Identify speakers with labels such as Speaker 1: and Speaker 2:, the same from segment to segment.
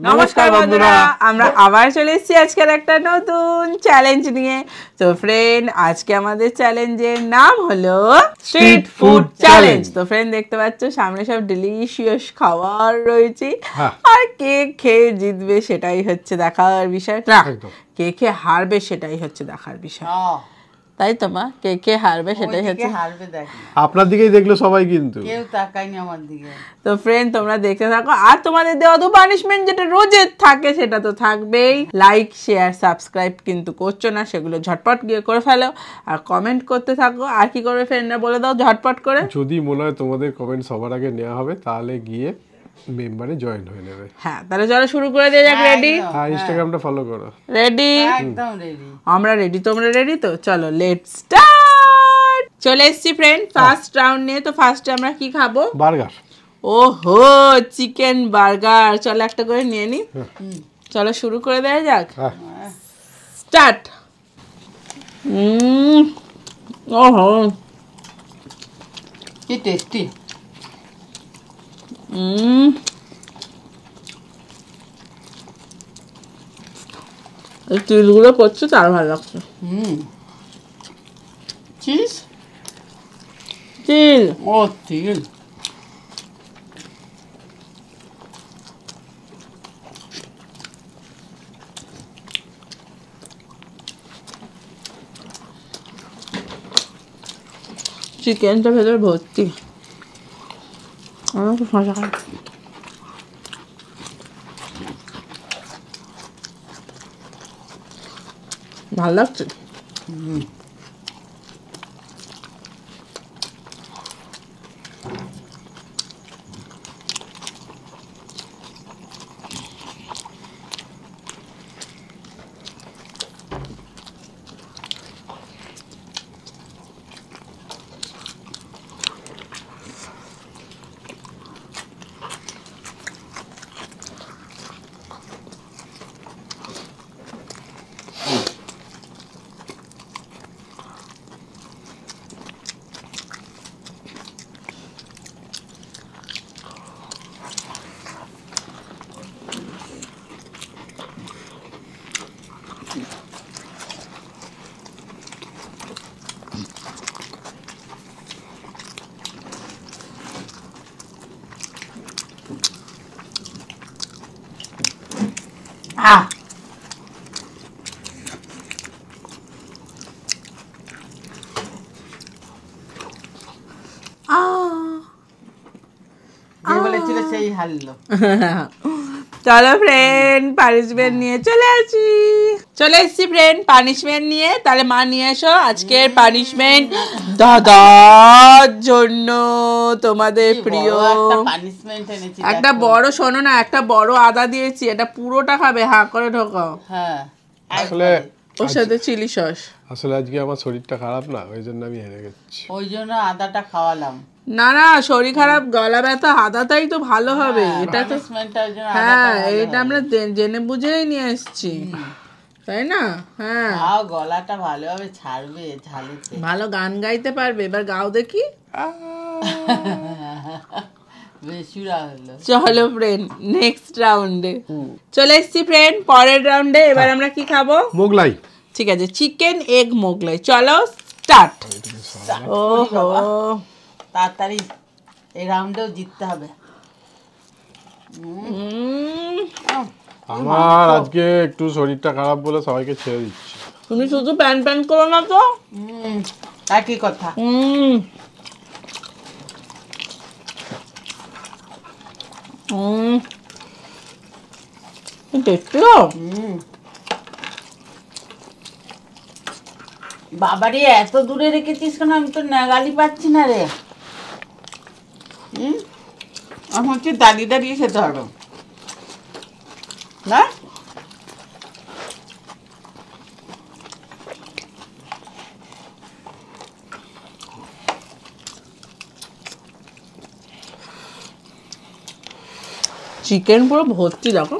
Speaker 1: নমস্কার বন্ধুরা, আমরা আবার চলে এসেছি আজকের একটা নতুন চ্যালেঞ্জ নিয়ে। তো ফ্রেন্ড, আজকে আমাদের চ্যালেঞ্জের নাম হলো স্ট্রিট ফুড চ্যালেঞ্জ। তো ফ্রেন্ড, দেখতে পাচ্ছ সামনে সব ডিলিশিয়াস খাবার রয়েছে, আর কে খেয়ে জিতবে সেটাই হচ্ছে দেখার বিষয়, না কে কে হারবে সেটাই হচ্ছে দেখার বিষয়। তাই তো মা, কে কে হারবে সেটাই হচ্ছে,
Speaker 2: আপনার দিকেই দেখলো সবাই, কিন্তু
Speaker 3: কেউ তাকায়নি আমার দিকে।
Speaker 1: তো ফ্রেন্ড, তোমরা দেখতে থাকো, আর তোমাদের দেওয়া তো পানিশমেন্ট যেটা রোজের থাকে সেটা তো থাকবেই। লাইক শেয়ার সাবস্ক্রাইব কিন্তু করছো না, সেগুলো ঝটপট গিয়ে করে ফেলো, আর কমেন্ট করতে থাকো। আর কি করবে ফ্রেন্ডরা বলে দাও ঝটপট করে।
Speaker 2: যদি মনে হয় তোমাদের কমেন্ট সবার আগে নেওয়া হবে, তাহলে গিয়ে মেম্বারে জয়েন হয়ে নেবে।
Speaker 1: হ্যাঁ, তাহলে চলো শুরু করে দিয়ে যাক। রেডি?
Speaker 2: হ্যাঁ, ইনস্টাগ্রামটা ফলো করো।
Speaker 1: রেডি?
Speaker 3: একদম রেডি।
Speaker 1: আমরা রেডি, তোমরা রেডি তো? চলো লেটস স্টার্ট। চলে এসেছি ফ্রেন্ড ফার্স্ট রাউন্ড নিয়ে। তো ফার্স্টে আমরা কি খাবো?
Speaker 2: বার্গার।
Speaker 1: ওহো, চিকেন বার্গার। চলো একটা করে নিয়ে নি। চলো শুরু করে দেওয়া যাক। স্টার্ট। ওহো,
Speaker 3: কি টেস্টি।
Speaker 1: এই তিলগুলো করছে তার ভালো লাগছে।
Speaker 3: চিজ,
Speaker 1: তিল।
Speaker 3: ও তিল।
Speaker 1: চিকেনটা ভেতরে ভর্তি। আমার খুব মজা হয়। ভালো লাগছে।
Speaker 3: যে বলেছিল সেই হারলো।
Speaker 1: চলো ফ্রেন্ড, পানিশমেন্ট নিয়ে চলে আসি। চলে এসছি ফ্রেন্ড পানিশমেন্ট নিয়ে। তাহলে মা নিয়ে এসো আজকের পানিশমেন্ট দাদার জন্য, তোমাদের প্রিয়
Speaker 3: পানিশমেন্ট এনেছি।
Speaker 1: একটা বড়, শোনো না, একটা বড় আদা দিয়েছি, এটা পুরোটা খাবে, হাঁ করে ঢোকাও।
Speaker 3: হ্যাঁ,
Speaker 2: আসলে
Speaker 1: ওর সাথে চিলি সস।
Speaker 2: আসলে আজকে আমার শরীরটা খারাপ না, ওই জন্য আমি হেরে গেছি।
Speaker 3: ওই জন্য আদাটা খাওয়ালাম।
Speaker 1: না না, শরীর খারাপ, গলা ব্যথা, আদাটাই তো ভালো হবে। এটা তো হ্যাঁ, এটা আমরা জেনে বুঝেই নিয়ে এসেছি, তাই না? হ্যাঁ,
Speaker 3: গলাটা ভালোভাবে ছাড়বে ঝালেতে।
Speaker 1: ভালো গান গাইতে পারবে, এবার গাও দেখি।
Speaker 3: বেসুরা হলো।
Speaker 1: চলো ফ্রেন্ড, নেক্সট রাউন্ডে চলে এসেছি ফ্রেন্ড, পরের রাউন্ডে। এবার আমরা কি খাবো?
Speaker 2: মোগলাই।
Speaker 1: ঠিক আছে, চিকেন এগ মোগলাই। চলো স্টার্ট। ওহো,
Speaker 3: তাড়াতাড়ি এই রাউন্ডেও জিততে হবে।
Speaker 2: আমার আজকে একটু শরীরটা খারাপ বলে সবাইকে ছেড়ে দিচ্ছি।
Speaker 1: তুমি শুধু প্যান প্যান করো না তো।
Speaker 3: একই কথা।
Speaker 1: দেখছো
Speaker 3: বাবারে, এত দূরে রেখেছিস কেন? আমি তো নাগালি পাচ্ছি না রে। আমার হচ্ছে দাঁড়িয়ে দাঁড়িয়ে খেতে হবে না।
Speaker 1: চিকেন পুরো ভর্তি, দেখো।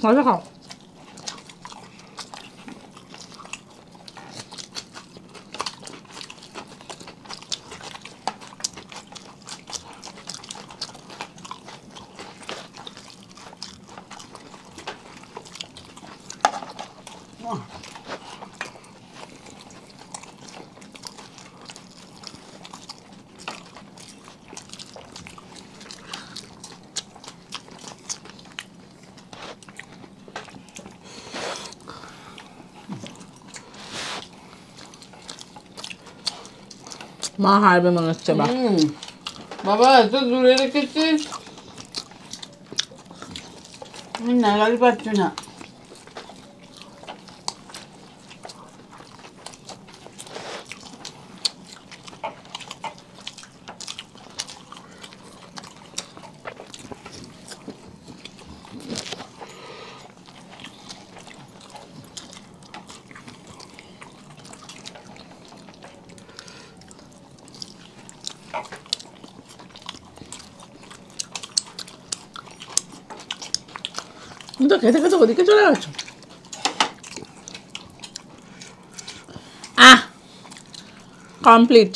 Speaker 1: ভালো খাও। মা হারবে মনে হচ্ছে। বা
Speaker 3: বাবা এত দূরে রেখেছিস, আমি নাগালি পাচ্ছি না।
Speaker 1: তুমি তো খেতে খেতে ওদিকে চলে গেছো। কমপ্লিট।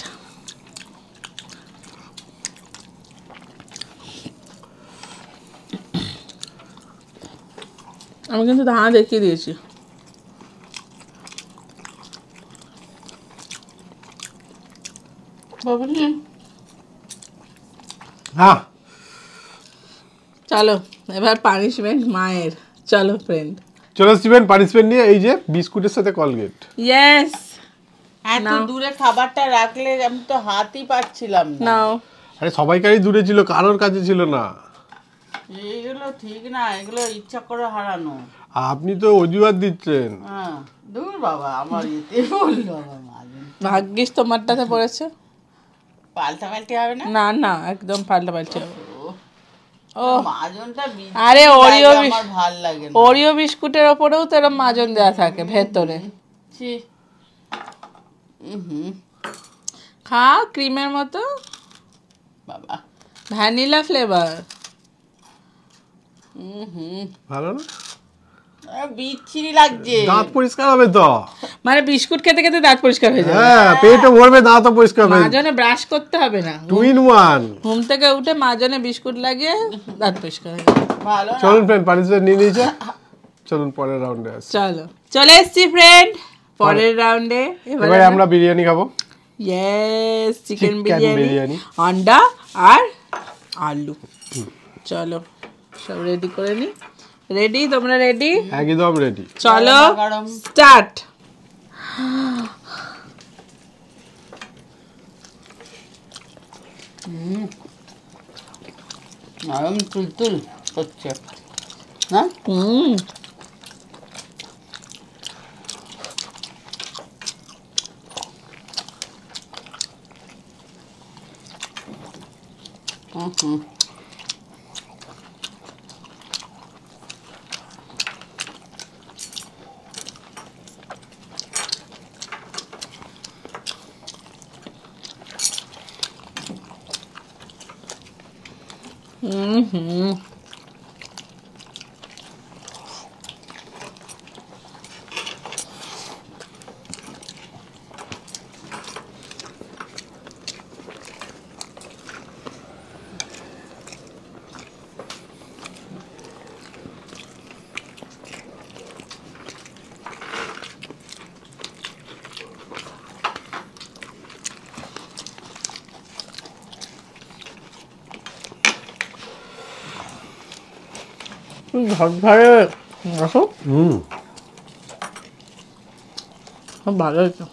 Speaker 1: আমি কিন্তু ধানা দেখিয়ে দিয়েছি।
Speaker 3: বাবুজি
Speaker 2: হ্যাঁ
Speaker 1: চলো এবার পানিশমেন্ট মায়ের। চলো ফ্রেন্ড।
Speaker 2: চলো স্টিভেন, পানিশমেন্ট নিয়ে এই যে বিস্কুটের সাথে কলগেট।
Speaker 1: ইয়েস
Speaker 3: এত
Speaker 1: নাও।
Speaker 3: দূরে খাবারটা রাখলে আমি তো হাতই পাচ্ছিলাম না।
Speaker 1: নাও।
Speaker 2: আরে সবাইকারই দূরে ছিল, কারোর কাছে ছিল না।
Speaker 3: এইগুলো ঠিক না, এগুলো ইচ্ছা করে হারানো।
Speaker 2: আপনি তো অজুহাত দিচ্ছেন।
Speaker 3: হ্যাঁ দূর বাবা, আমার এতে বললো আমার মাজন।
Speaker 1: ভাগ্যিস তোমারটাতে পড়েছে।
Speaker 3: পাল্টাপাল্টি হবে না?
Speaker 1: না না একদম পাল্টাপাল্টি হবে। ও
Speaker 3: মাজনটা
Speaker 1: আরে ওরিও
Speaker 3: আমার ভাল লাগে না।
Speaker 1: ওরিও বিস্কুটের ওপরেও তো এরকম মাজন দেওয়া থাকে ভেতরে।
Speaker 3: ছি।
Speaker 1: খাও ক্রিমের মতো,
Speaker 3: বাবা
Speaker 1: ভ্যানিলা ফ্লেভার।
Speaker 2: ভালো না?
Speaker 3: বিচ্ছিরি লাগছে।
Speaker 2: দাঁত পরিষ্কার হবে তো।
Speaker 1: মানে বিস্কুট খেতে খেতে দাঁত পরিষ্কার হয়ে যাবে।
Speaker 2: হ্যাঁ, পেটও ভরবে, দাঁতও পরিষ্কার হবে।
Speaker 1: মাজনে ব্রাশ করতে হবে না।
Speaker 2: 2 in 1।
Speaker 1: ঘুম থেকে উঠে মাজনে বিস্কুট লাগিয়ে দাঁত পরিষ্কার হয়ে যাবে।
Speaker 3: ভালো না?
Speaker 2: চলুন ফ্রেন্ড, পানিশমেন্ট নিয়ে নিয়েছে। চলুন পরের রাউন্ডে আসি।
Speaker 1: চলো চলে এসছি ফ্রেন্ড পরের রাউন্ডে।
Speaker 2: এবারে আমরা বিরিয়ানি খাবো।
Speaker 1: Yes chicken
Speaker 2: biryani.
Speaker 1: বিরিয়ানি, আন্ডা আর আলু। চলো সব রেডি করে নি। রেডি? তোমরা রেডি?
Speaker 2: একদম রেডি।
Speaker 1: চলো
Speaker 3: গরম।
Speaker 1: স্টার্ট।
Speaker 3: নরম তুলতুল হচ্ছে না?
Speaker 1: হুম ঝরঝরে দেখো, খুব ভালো হয়েছে।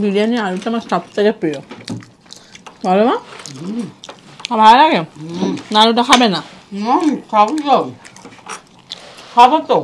Speaker 1: বিরিয়ানি আলুটা আমার সব থেকে প্রিয়, বলো মা? ভালো লাগে না? আলুটা খাবে না?
Speaker 3: খাবো তো, খাবো তো।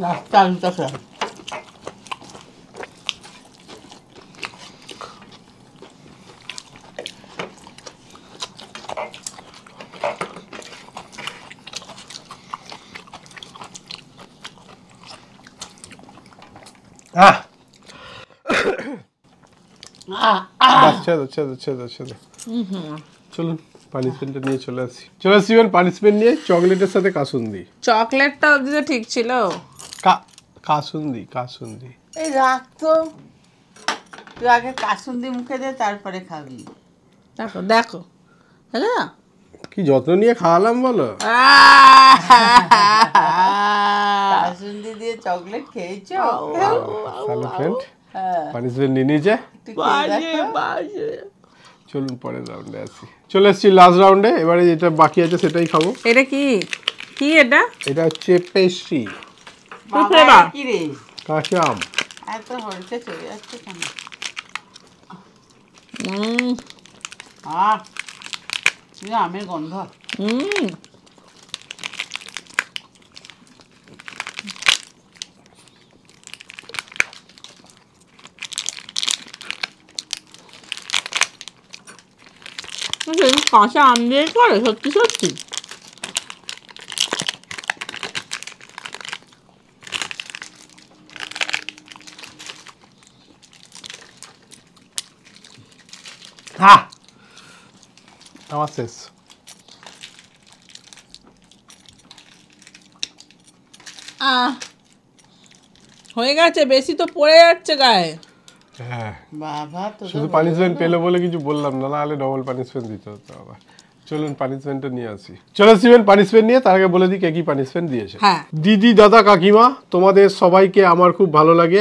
Speaker 3: লাস্ট আলুটা খেলাম।
Speaker 2: চলুন পানিশমেন্টটা নিয়ে চলে আসি এবার পানিশমেন্ট নিয়ে চকলেটের সাথে কাসুন্দি।
Speaker 1: চকলেটটা অবধি তো ঠিক ছিল,
Speaker 2: কাসুন্দি
Speaker 3: এই রাখ তো, তুই আগে কাসুন্দি মুখে দে তারপরে খাবি।
Speaker 1: দেখো দেখো দেখো না
Speaker 2: কি যত্ন নিয়ে খাওয়ালাম বলো।
Speaker 3: কাসুন্দি দিয়ে চকলেট খেয়েছো?
Speaker 2: ফ্রেন্ড পানিশমেন্ট নিয়ে নিয়েছে।
Speaker 1: বাজে।
Speaker 2: চলুন পরের রাউন্ডে আসি। চলে এসেছি লাস্ট রাউন্ডে, এবারে যেটা বাকি আছে সেটাই খাবো।
Speaker 1: এটা কি কি এটা?
Speaker 2: এটা হচ্ছে পেস্ট্রি।
Speaker 3: কি রে
Speaker 2: কাঁচা আম।
Speaker 3: এত হলকে চলে যাচ্ছে কেন? আমের গন্ধ।
Speaker 1: কাঁচা আম দিয়ে করে সত্যি সত্যি।
Speaker 2: আমার শেষ।
Speaker 1: হয়ে গেছে, বেশি তো পড়ে যাচ্ছে গায়ে।
Speaker 2: হ্যাঁ,
Speaker 3: বাবা তো
Speaker 2: শুধু পানিশমেন্ট পেলো বলে কিছু বললাম না, নাহলে ডবল পানিশমেন্ট দিতে হতো আবার। চলুন পানিশমেন্টটা নিয়ে আসি। চলো শিবেন পানিশমেন্ট নিয়ে, তার আগে বলে দিই কে কি পানিশমেন্ট দিয়েছে।
Speaker 1: হ্যাঁ।
Speaker 2: দিদি, দাদা, কাকিমা, তোমাদের সবাইকে আমার খুব ভালো লাগে।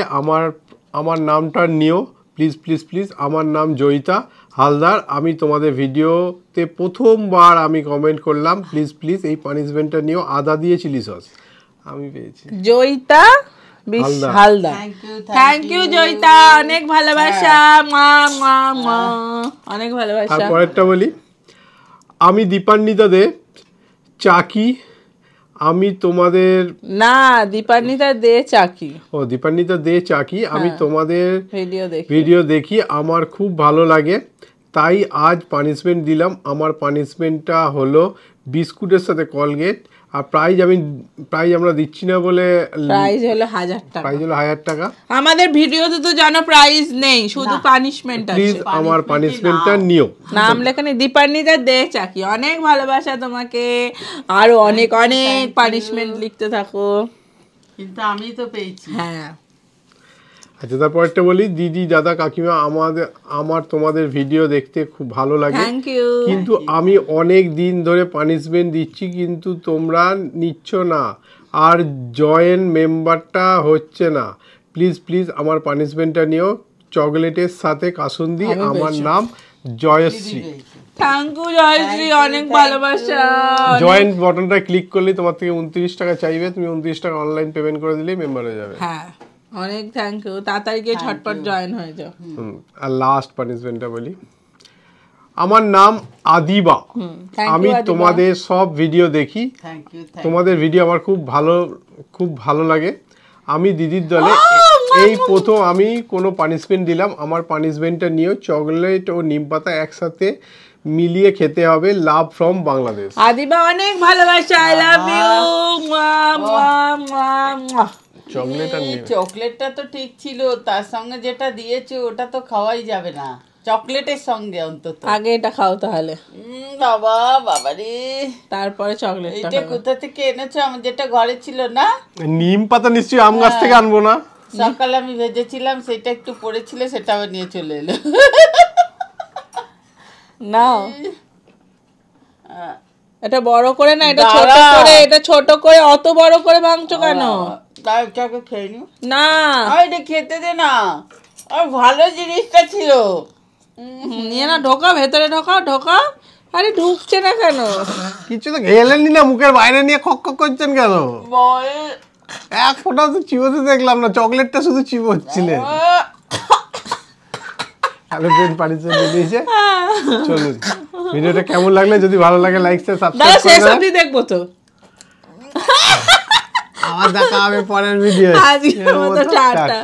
Speaker 2: আমার নামটা নিও প্লিজ প্লিজ প্লিজ। আমার নাম জয়িতা হালদার। আমি তোমাদের ভিডিওতে প্রথমবার আমি কমেন্ট করলাম, প্লিজ প্লিজ এই পানিশমেন্টটা নিও। আদা দিয়ে চিলি সস আমি পেয়েছি।
Speaker 1: জয়িতা হালদার, থ্যাংক ইউ জয়িতা, অনেক ভালোবাসা, মা মা মা, অনেক ভালোবাসা।
Speaker 2: আর পরেরটা বলি, আমি দীপান্বিতা দে চাকি। আমি তোমাদের
Speaker 1: দীপান্বিতা দে চাকি।
Speaker 2: ও দীপান্বিতা দে চাকি। আমি তোমাদের
Speaker 1: ভিডিও দেখি,
Speaker 2: আমার খুব ভালো লাগে, তাই আজ পানিশমেন্ট দিলাম। আমার পানিশমেন্টটা হলো বিস্কুটের সাথে কলগেট। আর প্রাইজ আমরা দিচ্ছি না বলে,
Speaker 1: প্রাইজ হলো 1000 টাকা।
Speaker 2: প্রাইজ হলো 1000 টাকা।
Speaker 1: আমাদের ভিডিওতে তো জানো প্রাইজ নেই, শুধু পানিশমেন্ট আছে।
Speaker 2: প্লিজ আমার পানিশমেন্টটা নিও।
Speaker 1: নাম লেখানি দীপান্বিতা দে চাকি, অনেক ভালোবাসা তোমাকে, আরো অনেক অনেক পানিশমেন্ট লিখতে থাকো।
Speaker 3: কিন্তু আমি তো পেয়েছি।
Speaker 1: হ্যাঁ।
Speaker 2: আচ্ছা, তারপরটা বলি, দিদি, দাদা, কাকিমা, আমার তোমাদের ভিডিও দেখতে খুব ভালো লাগে,
Speaker 1: থ্যাংক ইউ।
Speaker 2: কিন্তু আমি অনেক দিন ধরে পানিশমেন্ট দিচ্ছি কিন্তু তোমরা নিচ্ছ না, আর জয়েন মেম্বারটা হচ্ছে না। প্লিজ প্লিজ আমার পানিশমেন্টটা নিও। চকলেটের সাথে কাসুন্দি। আমার নাম জয়শ্রী।
Speaker 1: থ্যাংক ইউ জয়শ্রী, অনেক ভালোবাসা।
Speaker 2: জয়েন বাটনটা ক্লিক করলে তোমার থেকে 29 টাকা চাইবে, তুমি 29 টাকা অনলাইন পেমেন্ট করে দিলেই মেম্বার হয়ে যাবে।
Speaker 1: হ্যাঁ, অনেক থ্যাংক ইউ, তাড়াতাড়ি গিয়ে ঝটপট জয়েন হয়ে যাও।
Speaker 2: আর লাস্ট পানিশমেন্টটা বলি, আমার নাম আদিবা। আমি তোমাদের সব ভিডিও দেখি, তোমাদের ভিডিও আমার খুব ভালো লাগে। আমি দিদির দলে, এই প্রথম আমি কোনো পানিশমেন্ট দিলাম। আমার পানিশমেন্টটা নিয়েও চকলেট ও নিমপাতা একসাথে মিলিয়ে খেতে হবে। Love from Bangladesh.
Speaker 1: আদিবা অনেক ভালোবাসা, আই লাভ ইউ।
Speaker 3: চকলেটটা তো ঠিক ছিল, তার সঙ্গে যেটা দিয়েছে ওটা তো খাওয়াই যাবে না, চকলেটের সঙ্গে অন্তত।
Speaker 1: আগে এটা খাও তাহলে।
Speaker 3: বাবা রে,
Speaker 1: তারপরে চকলেট।
Speaker 3: এটা কোথা থেকে এনেছো? আমার যেটা ঘরে ছিল না,
Speaker 2: নিম পাতা নিশ্চয়ই আম গাছ থেকে আনবো না।
Speaker 3: সকালে আমি ভেজেছিলাম, সেটা একটু পড়েছিল, সেটা আবার নিয়ে চলে এলো।
Speaker 1: নাও, এটা বড় করে না, এটা ছোট করে, এটা ছোট করে। অত বড় করে ভাঙছো কেন?
Speaker 3: তাই এটাকে খেয়ে নি
Speaker 1: না,
Speaker 3: এটা খেতে দে না, আর ভালো জিনিসটা ছিল।
Speaker 1: নিয়ে না, ঢোকা ভেতরে, ঢোকা। আরে ঢুকছে না কেন?
Speaker 2: কিছু তো খেলেননি না, মুখের বাইরে নিয়ে খক খক করছেন কেন?
Speaker 3: বল,
Speaker 2: এক ফোঁটা তো চিবোতে দেখলাম না, চকলেটটা শুধু চিবোচ্ছিলেন। হ্যালো ফ্রেন্ড, পানিশমেন্ট দিয়েছে। চলুন, ভিডিওটা কেমন লাগলে, যদি ভালো লাগে লাইক শেয়ার সাবস্ক্রাইব করে দাও।
Speaker 1: দেখবো তো।
Speaker 2: আবার দেখা হবে পরের ভিডিও।
Speaker 1: আজকের মতো টাটা।